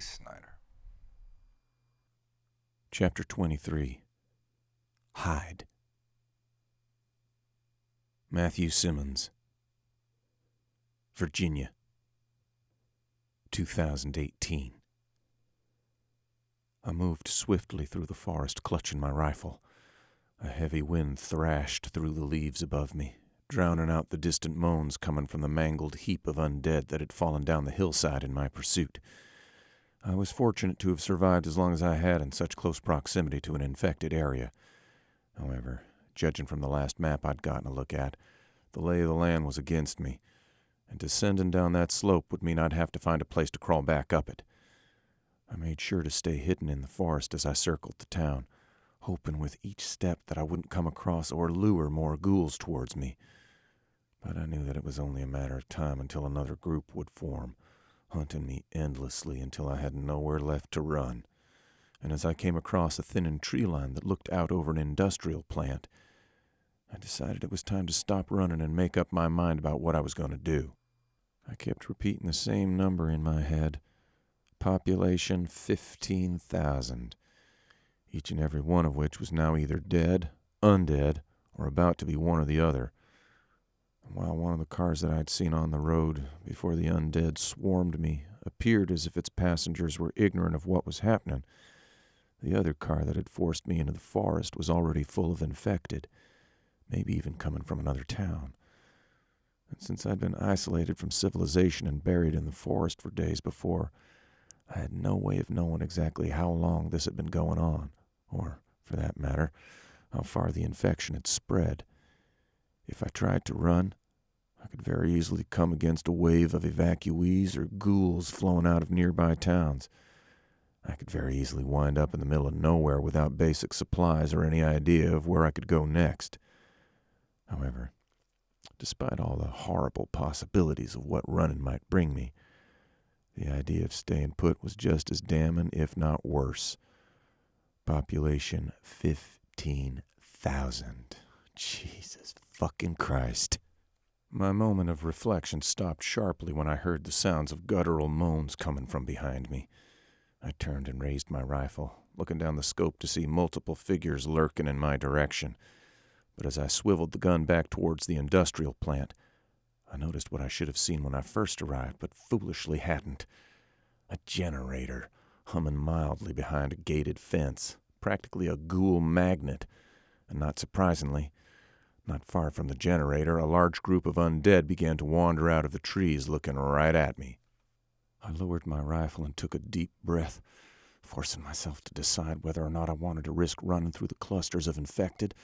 Snyder. Chapter 23. Hide. Matthew Simmons. Virginia. 2018. I moved swiftly through the forest, clutching my rifle. A heavy wind thrashed through the leaves above me, drowning out the distant moans coming from the mangled heap of undead that had fallen down the hillside in my pursuit. I was fortunate to have survived as long as I had in such close proximity to an infected area. However, judging from the last map I'd gotten a look at, the lay of the land was against me, and descending down that slope would mean I'd have to find a place to crawl back up it. I made sure to stay hidden in the forest as I circled the town, hoping with each step that I wouldn't come across or lure more ghouls towards me. But I knew that it was only a matter of time until another group would form, hunting me endlessly until I had nowhere left to run. And as I came across a thinning tree line that looked out over an industrial plant, I decided it was time to stop running and make up my mind about what I was going to do. I kept repeating the same number in my head. Population 15,000. Each and every one of which was now either dead, undead, or about to be one or the other. And while one of the cars that I'd seen on the road before the undead swarmed me appeared as if its passengers were ignorant of what was happening, the other car that had forced me into the forest was already full of infected, maybe even coming from another town. And since I'd been isolated from civilization and buried in the forest for days before, I had no way of knowing exactly how long this had been going on, or, for that matter, how far the infection had spread. If I tried to run, I could very easily come against a wave of evacuees or ghouls flowing out of nearby towns. I could very easily wind up in the middle of nowhere without basic supplies or any idea of where I could go next. However, despite all the horrible possibilities of what running might bring me, the idea of staying put was just as damning, if not worse. Population 15,000. Jesus fucking Christ. My moment of reflection stopped sharply when I heard the sounds of guttural moans coming from behind me. I turned and raised my rifle, looking down the scope to see multiple figures lurking in my direction. But as I swiveled the gun back towards the industrial plant, I noticed what I should have seen when I first arrived, but foolishly hadn't. A generator, humming mildly behind a gated fence, practically a ghoul magnet. And not surprisingly, not far from the generator, a large group of undead began to wander out of the trees, looking right at me. I lowered my rifle and took a deep breath, forcing myself to decide whether or not I wanted to risk running through the clusters of infected,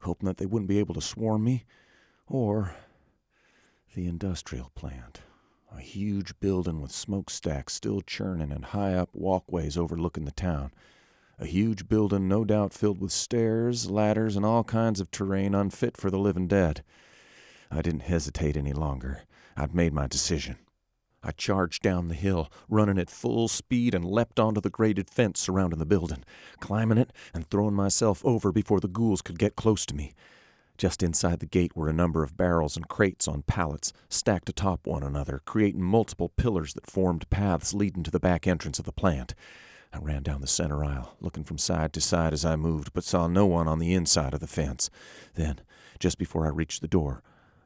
hoping that they wouldn't be able to swarm me, or the industrial plant, a huge building with smokestacks still churning and high-up walkways overlooking the town. A huge building no doubt filled with stairs, ladders, and all kinds of terrain unfit for the living dead. I didn't hesitate any longer. I'd made my decision. I charged down the hill, running at full speed, and leapt onto the grated fence surrounding the building, climbing it and throwing myself over before the ghouls could get close to me. Just inside the gate were a number of barrels and crates on pallets, stacked atop one another, creating multiple pillars that formed paths leading to the back entrance of the plant. I ran down the center aisle, looking from side to side as I moved, but saw no one on the inside of the fence. Then, just before I reached the door,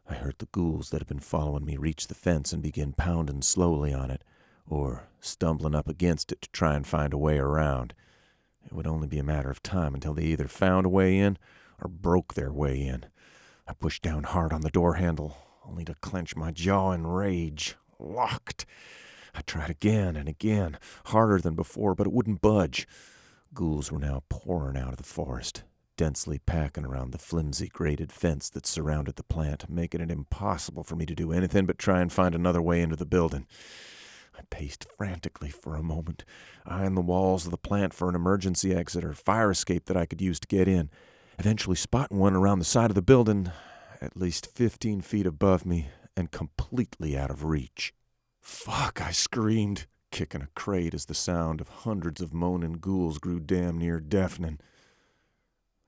I heard the ghouls that had been following me reach the fence and begin pounding slowly on it, or stumbling up against it to try and find a way around. It would only be a matter of time until they either found a way in or broke their way in. I pushed down hard on the door handle, only to clench my jaw in rage. Locked. I tried again and again, harder than before, but it wouldn't budge. Ghouls were now pouring out of the forest, densely packing around the flimsy grated fence that surrounded the plant, making it impossible for me to do anything but try and find another way into the building. I paced frantically for a moment, eyeing the walls of the plant for an emergency exit or fire escape that I could use to get in, eventually spotting one around the side of the building, at least 15 feet above me and completely out of reach. "Fuck," I screamed, kicking a crate as the sound of hundreds of moaning ghouls grew damn near deafening.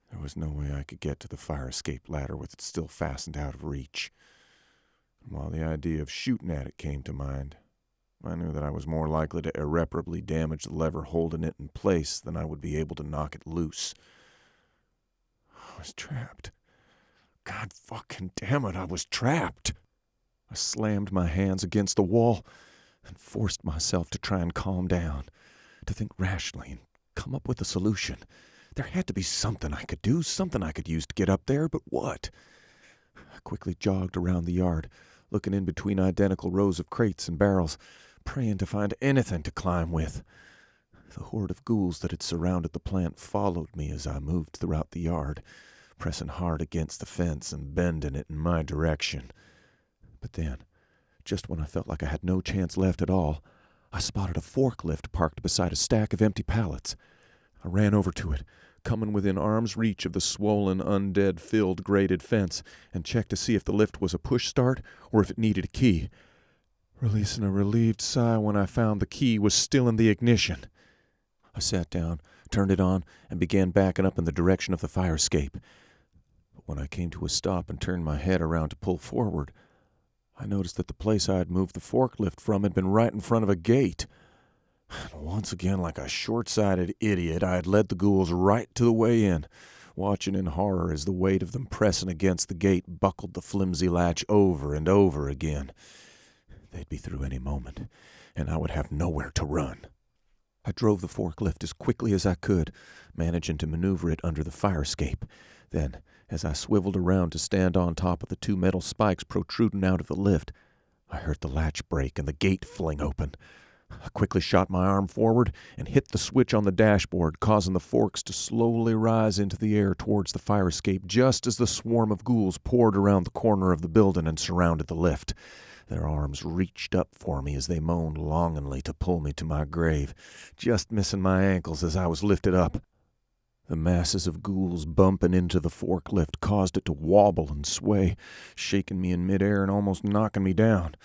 There was no way I could get to the fire escape ladder with it still fastened out of reach. And while the idea of shooting at it came to mind, I knew that I was more likely to irreparably damage the lever holding it in place than I would be able to knock it loose. I was trapped. God fucking damn it, I was trapped. I slammed my hands against the wall and forced myself to try and calm down, to think rationally and come up with a solution. There had to be something I could do, something I could use to get up there, but what? I quickly jogged around the yard, looking in between identical rows of crates and barrels, praying to find anything to climb with. The horde of ghouls that had surrounded the plant followed me as I moved throughout the yard, pressing hard against the fence and bending it in my direction. But then, just when I felt like I had no chance left at all, I spotted a forklift parked beside a stack of empty pallets. I ran over to it, coming within arm's reach of the swollen, undead-filled grated fence, and checked to see if the lift was a push start or if it needed a key, releasing a relieved sigh when I found the key was still in the ignition. I sat down, turned it on, and began backing up in the direction of the fire escape. But when I came to a stop and turned my head around to pull forward, I noticed that the place I had moved the forklift from had been right in front of a gate. And once again, like a short-sighted idiot, I had led the ghouls right to the way in, watching in horror as the weight of them pressing against the gate buckled the flimsy latch over and over again. They'd be through any moment, and I would have nowhere to run. I drove the forklift as quickly as I could, managing to maneuver it under the fire escape. Then, as I swiveled around to stand on top of the two metal spikes protruding out of the lift, I heard the latch break and the gate fling open. I quickly shot my arm forward and hit the switch on the dashboard, causing the forks to slowly rise into the air towards the fire escape just as the swarm of ghouls poured around the corner of the building and surrounded the lift. Their arms reached up for me as they moaned longingly to pull me to my grave, just missing my ankles as I was lifted up. The masses of ghouls bumping into the forklift caused it to wobble and sway, shaking me in midair and almost knocking me down.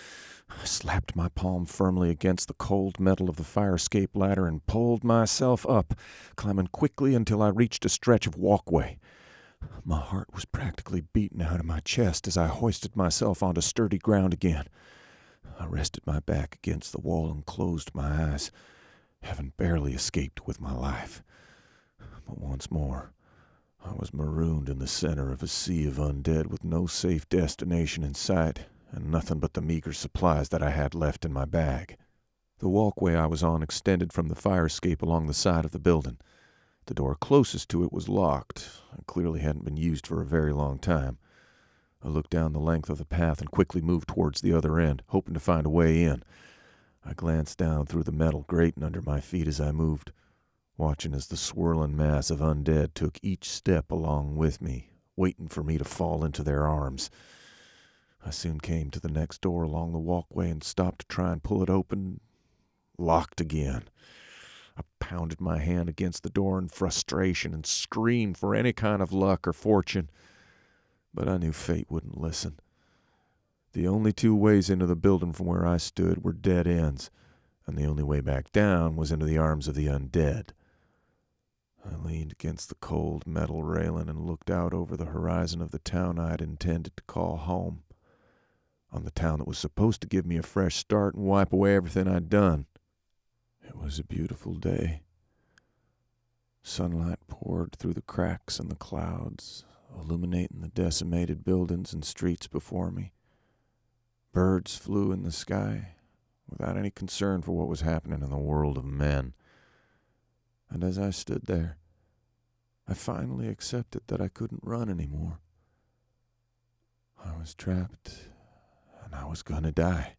I slapped my palm firmly against the cold metal of the fire escape ladder and pulled myself up, climbing quickly until I reached a stretch of walkway. My heart was practically beaten out of my chest as I hoisted myself onto sturdy ground again. I rested my back against the wall and closed my eyes, having barely escaped with my life. But once more, I was marooned in the center of a sea of undead with no safe destination in sight and nothing but the meager supplies that I had left in my bag. The walkway I was on extended from the fire escape along the side of the building. The door closest to it was locked and clearly hadn't been used for a very long time. I looked down the length of the path and quickly moved towards the other end, hoping to find a way in. I glanced down through the metal grating under my feet as I moved, watching as the swirling mass of undead took each step along with me, waiting for me to fall into their arms. I soon came to the next door along the walkway and stopped to try and pull it open. Locked again. I pounded my hand against the door in frustration and screamed for any kind of luck or fortune. But I knew fate wouldn't listen. The only two ways into the building from where I stood were dead ends, and the only way back down was into the arms of the undead. I leaned against the cold metal railing and looked out over the horizon of the town I had intended to call home. On the town that was supposed to give me a fresh start and wipe away everything I'd done. It was a beautiful day. Sunlight poured through the cracks in the clouds, illuminating the decimated buildings and streets before me. Birds flew in the sky, without any concern for what was happening in the world of men. And as I stood there, I finally accepted that I couldn't run anymore. I was trapped, and I was gonna die.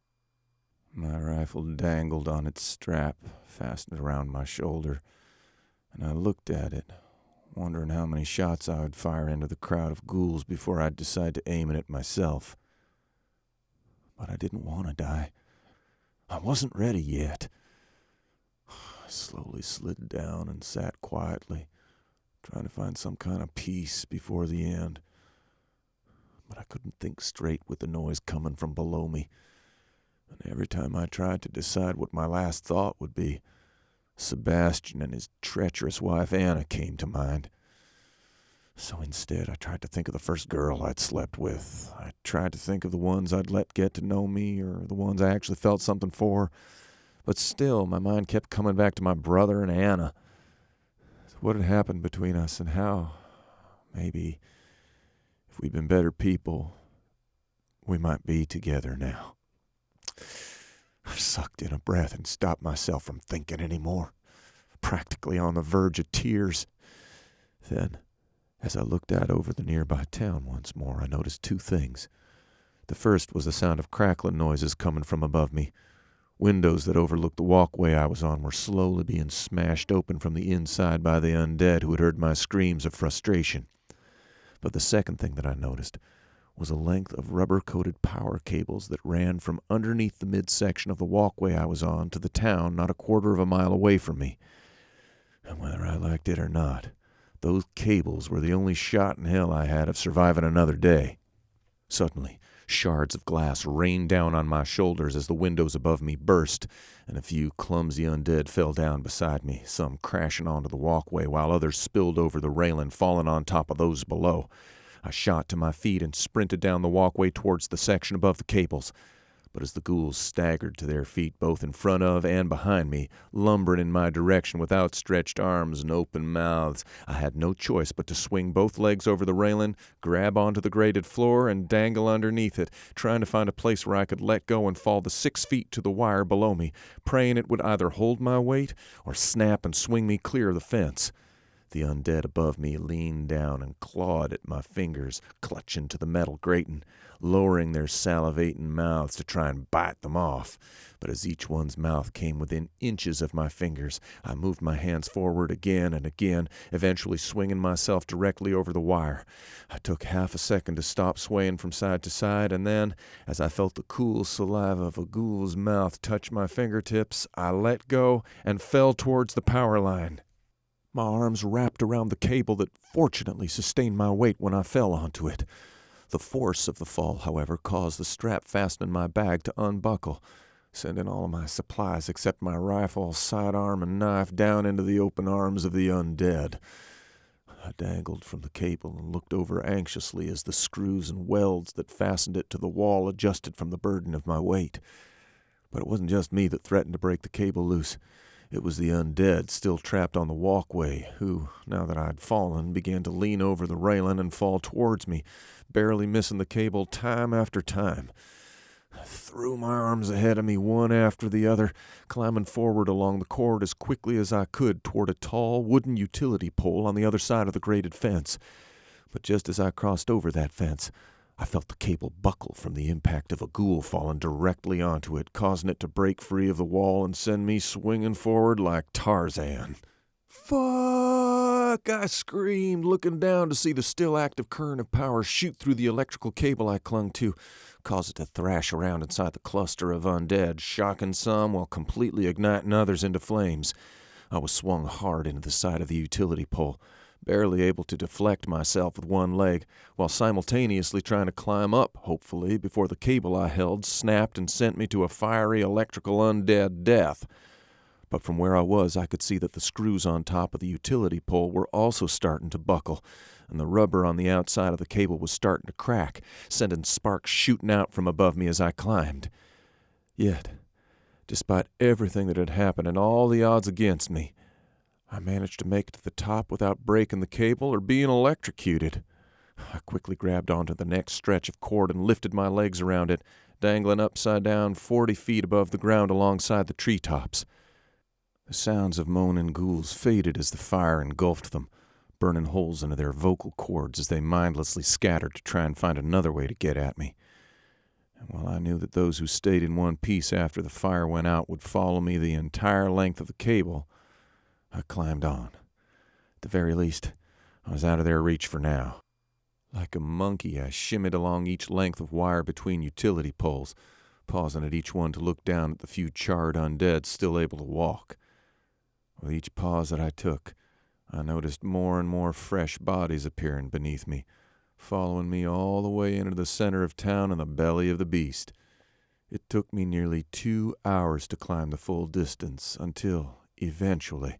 My rifle dangled on its strap, fastened around my shoulder, and I looked at it, wondering how many shots I would fire into the crowd of ghouls before I'd decide to aim it at myself. But I didn't want to die. I wasn't ready yet. I slowly slid down and sat quietly, trying to find some kind of peace before the end. But I couldn't think straight with the noise coming from below me. And every time I tried to decide what my last thought would be, Sebastian and his treacherous wife Anna came to mind. So instead, I tried to think of the first girl I'd slept with. I tried to think of the ones I'd let get to know me, or the ones I actually felt something for. But still, my mind kept coming back to my brother and Anna. What had happened between us and how, maybe, if we'd been better people, we might be together now. I sucked in a breath and stopped myself from thinking anymore, practically on the verge of tears. Then, as I looked out over the nearby town once more, I noticed two things. The first was the sound of crackling noises coming from above me. Windows that overlooked the walkway I was on were slowly being smashed open from the inside by the undead who had heard my screams of frustration. But the second thing that I noticed was a length of rubber-coated power cables that ran from underneath the midsection of the walkway I was on to the town not a quarter of a mile away from me. And whether I liked it or not, those cables were the only shot in hell I had of surviving another day. Suddenly, shards of glass rained down on my shoulders as the windows above me burst, and a few clumsy undead fell down beside me, some crashing onto the walkway while others spilled over the railing, falling on top of those below. I shot to my feet and sprinted down the walkway towards the section above the cables. But as the ghouls staggered to their feet both in front of and behind me, lumbering in my direction with outstretched arms and open mouths, I had no choice but to swing both legs over the railing, grab onto the grated floor, and dangle underneath it, trying to find a place where I could let go and fall the 6 feet to the wire below me, praying it would either hold my weight or snap and swing me clear of the fence. The undead above me leaned down and clawed at my fingers, clutching to the metal grating, lowering their salivating mouths to try and bite them off. But as each one's mouth came within inches of my fingers, I moved my hands forward again and again, eventually swinging myself directly over the wire. I took half a second to stop swaying from side to side, and then, as I felt the cool saliva of a ghoul's mouth touch my fingertips, I let go and fell towards the power line. My arms wrapped around the cable that fortunately sustained my weight when I fell onto it. The force of the fall, however, caused the strap fastening my bag to unbuckle, sending all of my supplies except my rifle, sidearm, and knife down into the open arms of the undead. I dangled from the cable and looked over anxiously as the screws and welds that fastened it to the wall adjusted from the burden of my weight. But it wasn't just me that threatened to break the cable loose. It was the undead still trapped on the walkway who, now that I'd fallen, began to lean over the railing and fall towards me, barely missing the cable time after time. I threw my arms ahead of me one after the other, climbing forward along the cord as quickly as I could toward a tall wooden utility pole on the other side of the grated fence. But just as I crossed over that fence, I felt the cable buckle from the impact of a ghoul falling directly onto it, causing it to break free of the wall and send me swinging forward like Tarzan. "Fuck!" I screamed, looking down to see the still active current of power shoot through the electrical cable I clung to, cause it to thrash around inside the cluster of undead, shocking some while completely igniting others into flames. I was swung hard into the side of the utility pole, barely able to deflect myself with one leg, while simultaneously trying to climb up, hopefully, before the cable I held snapped and sent me to a fiery electrical undead death. But from where I was, I could see that the screws on top of the utility pole were also starting to buckle, and the rubber on the outside of the cable was starting to crack, sending sparks shooting out from above me as I climbed. Yet, despite everything that had happened and all the odds against me, I managed to make it to the top without breaking the cable or being electrocuted. I quickly grabbed onto the next stretch of cord and lifted my legs around it, dangling upside down 40 feet above the ground alongside the treetops. The sounds of moaning ghouls faded as the fire engulfed them, burning holes into their vocal cords as they mindlessly scattered to try and find another way to get at me. And while I knew that those who stayed in one piece after the fire went out would follow me the entire length of the cable, I climbed on. At the very least, I was out of their reach for now. Like a monkey, I shimmied along each length of wire between utility poles, pausing at each one to look down at the few charred undead still able to walk. With each pause that I took, I noticed more and more fresh bodies appearing beneath me, following me all the way into the center of town and the belly of the beast. It took me nearly 2 hours to climb the full distance until, eventually,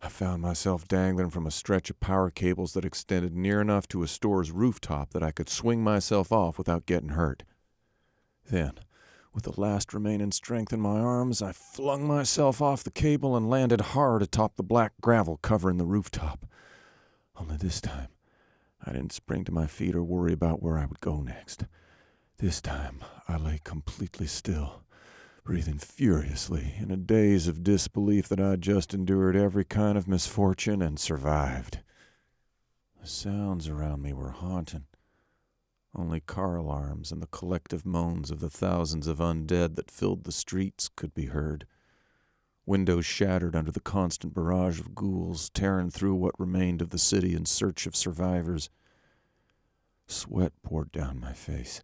I found myself dangling from a stretch of power cables that extended near enough to a store's rooftop that I could swing myself off without getting hurt. Then, With the last remaining strength in my arms, I flung myself off the cable and landed hard atop the black gravel covering the rooftop. Only this time, I didn't spring to my feet or worry about where I would go next. This time, I lay completely still, breathing furiously in a daze of disbelief that I'd just endured every kind of misfortune and survived. The sounds around me were haunting. Only car alarms and the collective moans of the thousands of undead that filled the streets could be heard. Windows shattered under the constant barrage of ghouls tearing through what remained of the city in search of survivors. Sweat poured down my face,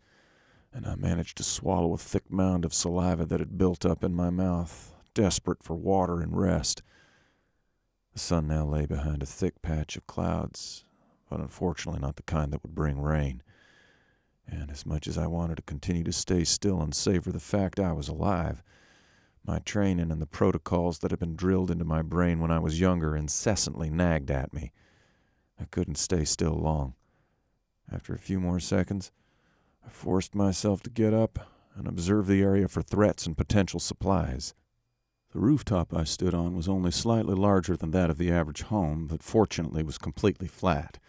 and I managed to swallow a thick mound of saliva that had built up in my mouth, desperate for water and rest. The sun now lay behind a thick patch of clouds, but unfortunately not the kind that would bring rain. And as much as I wanted to continue to stay still and savor the fact I was alive, my training and the protocols that had been drilled into my brain when I was younger incessantly nagged at me. I couldn't stay still long. After a few more seconds, I forced myself to get up and observe the area for threats and potential supplies. The rooftop I stood on was only slightly larger than that of the average home, but fortunately was completely flat.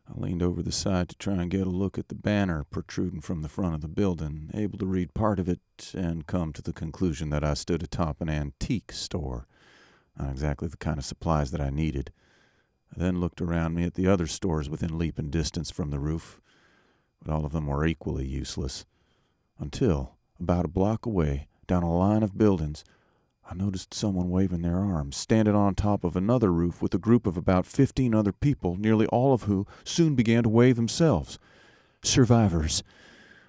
I leaned over the side to try and get a look at the banner protruding from the front of the building, able to read part of it and come to the conclusion that I stood atop an antique store, not exactly the kind of supplies that I needed. I then looked around me at the other stores within leaping distance from the roof, but all of them were equally useless. Until, about a block away, down a line of buildings, I noticed someone waving their arms, standing on top of another roof with a group of about 15 other people, nearly all of who soon began to wave themselves. Survivors.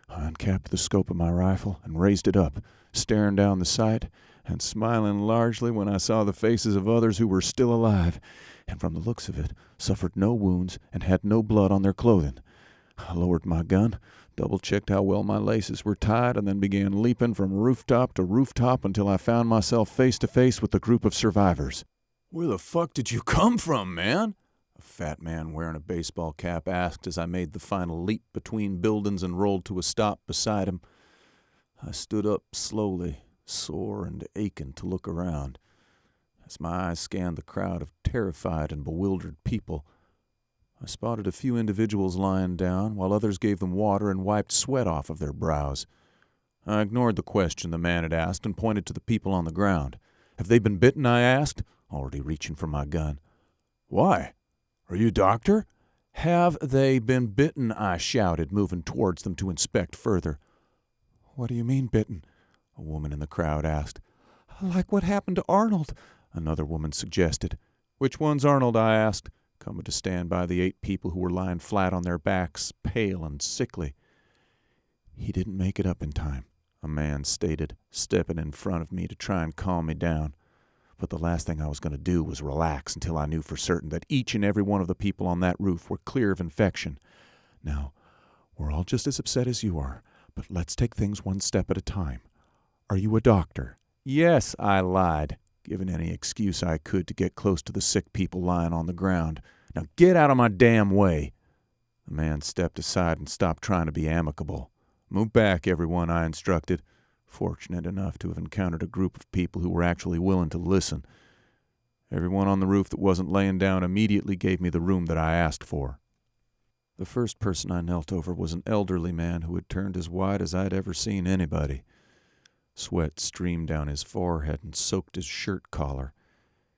I uncapped the scope of my rifle and raised it up, staring down the sight and smiling largely when I saw the faces of others who were still alive, and from the looks of it, suffered no wounds and had no blood on their clothing. I lowered my gun, double-checked how well my laces were tied, and then began leaping from rooftop to rooftop until I found myself face-to-face with a group of survivors. "Where the fuck did you come from, man?" a fat man wearing a baseball cap asked as I made the final leap between buildings and rolled to a stop beside him. I stood up slowly, sore and aching to look around. As my eyes scanned the crowd of terrified and bewildered people, I spotted a few individuals lying down, while others gave them water and wiped sweat off of their brows. I ignored the question the man had asked and pointed to the people on the ground. "Have they been bitten?" I asked, already reaching for my gun. "Why? Are you a doctor?" "Have they been bitten?" I shouted, moving towards them to inspect further. "What do you mean, bitten?" a woman in the crowd asked. "Like what happened to Arnold," another woman suggested. "Which one's Arnold?" I asked, coming to stand by the 8 people who were lying flat on their backs, pale and sickly. "He didn't make it up in time," a man stated, stepping in front of me to try and calm me down. But the last thing I was going to do was relax until I knew for certain that each and every one of the people on that roof were clear of infection. "Now, we're all just as upset as you are, but let's take things one step at a time. Are you a doctor?" "Yes," I lied, giving any excuse I could to get close to the sick people lying on the ground. "Now get out of my damn way." The man stepped aside and stopped trying to be amicable. "Move back, everyone," I instructed, fortunate enough to have encountered a group of people who were actually willing to listen. Everyone on the roof that wasn't laying down immediately gave me the room that I asked for. The first person I knelt over was an elderly man who had turned as white as I'd ever seen anybody. Sweat streamed down his forehead and soaked his shirt collar.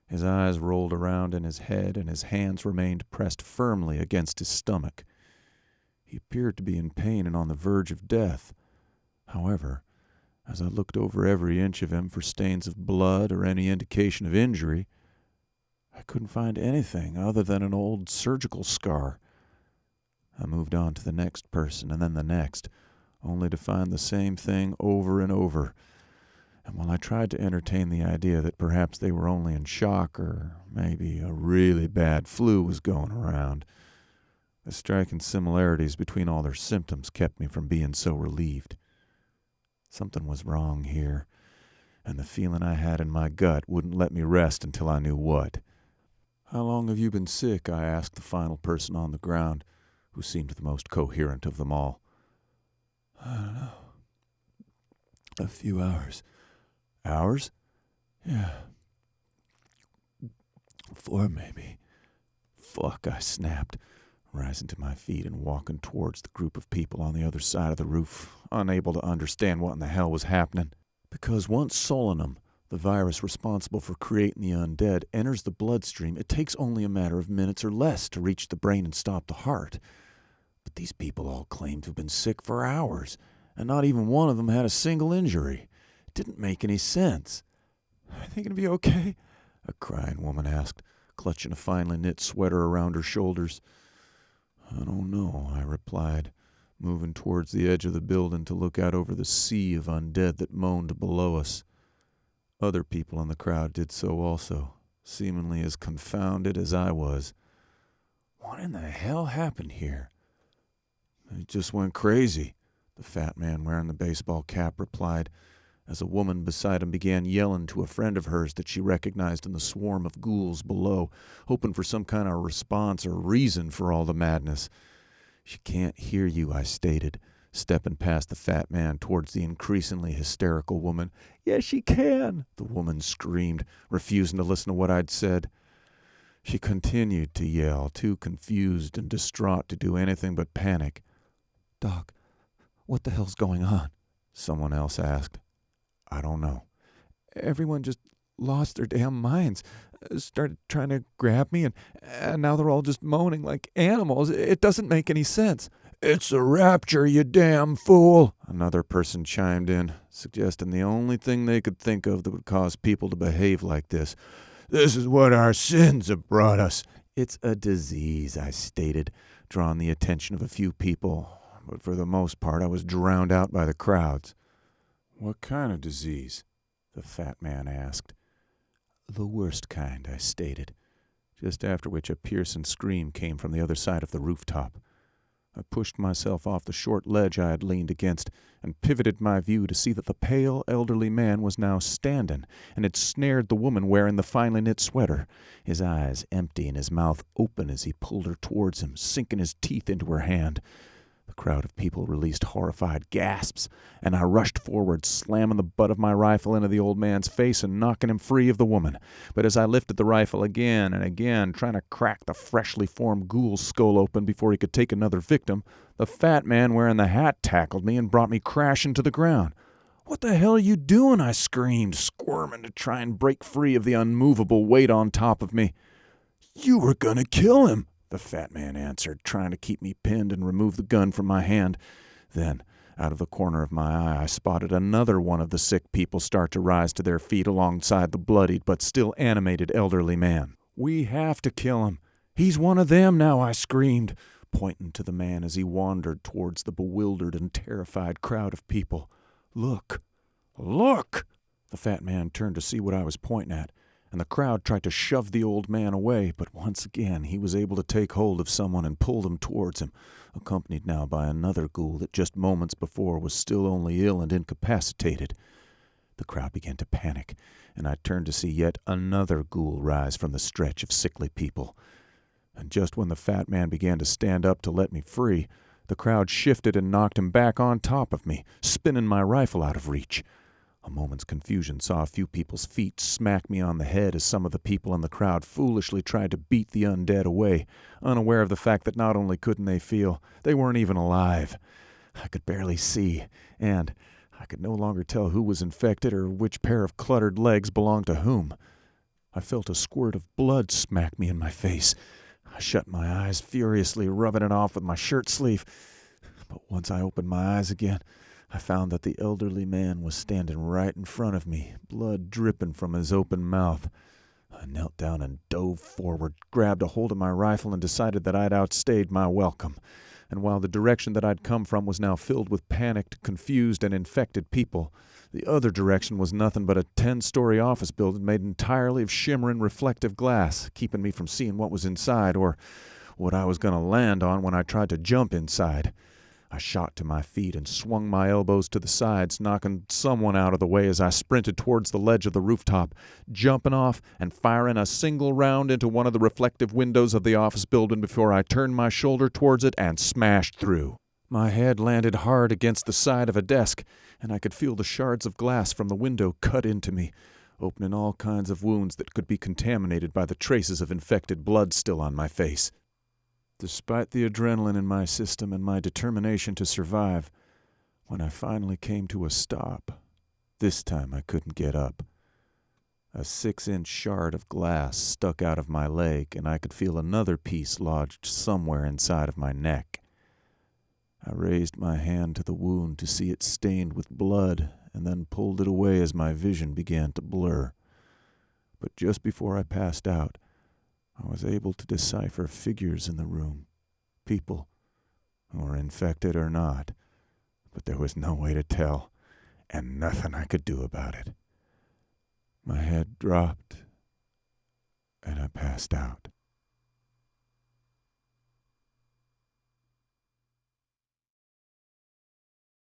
His eyes rolled around in his head, and his hands remained pressed firmly against his stomach. He appeared to be in pain and on the verge of death. However, as I looked over every inch of him for stains of blood or any indication of injury, I couldn't find anything other than an old surgical scar. I moved on to the next person and then the next, only to find the same thing over and over. And while I tried to entertain the idea that perhaps they were only in shock or maybe a really bad flu was going around, the striking similarities between all their symptoms kept me from being so relieved. Something was wrong here, and the feeling I had in my gut wouldn't let me rest until I knew what. "How long have you been sick?" I asked the final person on the ground, who seemed the most coherent of them all. "I don't know. A few hours. Hours? Yeah. 4 maybe. Fuck, I snapped, rising to my feet and walking towards the group of people on the other side of the roof, unable to understand what in the hell was happening. Because once solanum, the virus responsible for creating the undead, enters the bloodstream, it takes only a matter of minutes or less to reach the brain and stop the heart. But these people all claimed to have been sick for hours, and not even one of them had a single injury. It didn't make any sense. "I think it'll be okay?" a crying woman asked, clutching a finely knit sweater around her shoulders. "I don't know," I replied, moving towards the edge of the building to look out over the sea of undead that moaned below us. Other people in the crowd did so also, seemingly as confounded as I was. What in the hell happened here? "It just went crazy," the fat man wearing the baseball cap replied, as a woman beside him began yelling to a friend of hers that she recognized in the swarm of ghouls below, hoping for some kind of response or reason for all the madness. "She can't hear you," I stated, stepping past the fat man towards the increasingly hysterical woman. "Yes, she can," the woman screamed, refusing to listen to what I'd said. She continued to yell, too confused and distraught to do anything but panic. "Doc, what the hell's going on?" someone else asked. "I don't know." "Everyone just lost their damn minds, started trying to grab me, and now they're all just moaning like animals. It doesn't make any sense." "It's the rapture, you damn fool," another person chimed in, suggesting the only thing they could think of that would cause people to behave like this. "This is what our sins have brought us." "It's a disease," I stated, drawing the attention of a few people, but for the most part I was drowned out by the crowds. "What kind of disease?" the fat man asked. "The worst kind," I stated, just after which a piercing scream came from the other side of the rooftop. I pushed myself off the short ledge I had leaned against and pivoted my view to see that the pale, elderly man was now standing and had snared the woman wearing the finely knit sweater, his eyes empty and his mouth open as he pulled her towards him, sinking his teeth into her hand. The crowd of people released horrified gasps, and I rushed forward, slamming the butt of my rifle into the old man's face and knocking him free of the woman. But as I lifted the rifle again and again, trying to crack the freshly formed ghoul's skull open before he could take another victim, the fat man wearing the hat tackled me and brought me crashing to the ground. "What the hell are you doing?" I screamed, squirming to try and break free of the unmovable weight on top of me. "You were gonna kill him," the fat man answered, trying to keep me pinned and remove the gun from my hand. Then, out of the corner of my eye, I spotted another one of the sick people start to rise to their feet alongside the bloodied but still animated elderly man. "We have to kill him. He's one of them now," I screamed, pointing to the man as he wandered towards the bewildered and terrified crowd of people. "Look! Look!" The fat man turned to see what I was pointing at, and the crowd tried to shove the old man away, but once again he was able to take hold of someone and pull them towards him, accompanied now by another ghoul that just moments before was still only ill and incapacitated. The crowd began to panic, and I turned to see yet another ghoul rise from the stretch of sickly people. And just when the fat man began to stand up to let me free, the crowd shifted and knocked him back on top of me, spinning my rifle out of reach. A moment's confusion saw a few people's feet smack me on the head as some of the people in the crowd foolishly tried to beat the undead away, unaware of the fact that not only couldn't they feel, they weren't even alive. I could barely see, and I could no longer tell who was infected or which pair of cluttered legs belonged to whom. I felt a squirt of blood smack me in my face. I shut my eyes, furiously rubbing it off with my shirt sleeve. But once I opened my eyes again, I found that the elderly man was standing right in front of me, blood dripping from his open mouth. I knelt down and dove forward, grabbed a hold of my rifle, and decided that I'd outstayed my welcome. And while the direction that I'd come from was now filled with panicked, confused, and infected people, the other direction was nothing but a 10-story office building made entirely of shimmering reflective glass, keeping me from seeing what was inside or what I was going to land on when I tried to jump inside. I shot to my feet and swung my elbows to the sides, knocking someone out of the way as I sprinted towards the ledge of the rooftop, jumping off and firing a single round into one of the reflective windows of the office building before I turned my shoulder towards it and smashed through. My head landed hard against the side of a desk, and I could feel the shards of glass from the window cut into me, opening all kinds of wounds that could be contaminated by the traces of infected blood still on my face. Despite the adrenaline in my system and my determination to survive, when I finally came to a stop, this time I couldn't get up. A 6-inch shard of glass stuck out of my leg, and I could feel another piece lodged somewhere inside of my neck. I raised my hand to the wound to see it stained with blood, and then pulled it away as my vision began to blur. But just before I passed out, I was able to decipher figures in the room, people who were infected or not, but there was no way to tell, and nothing I could do about it. My head dropped, and I passed out.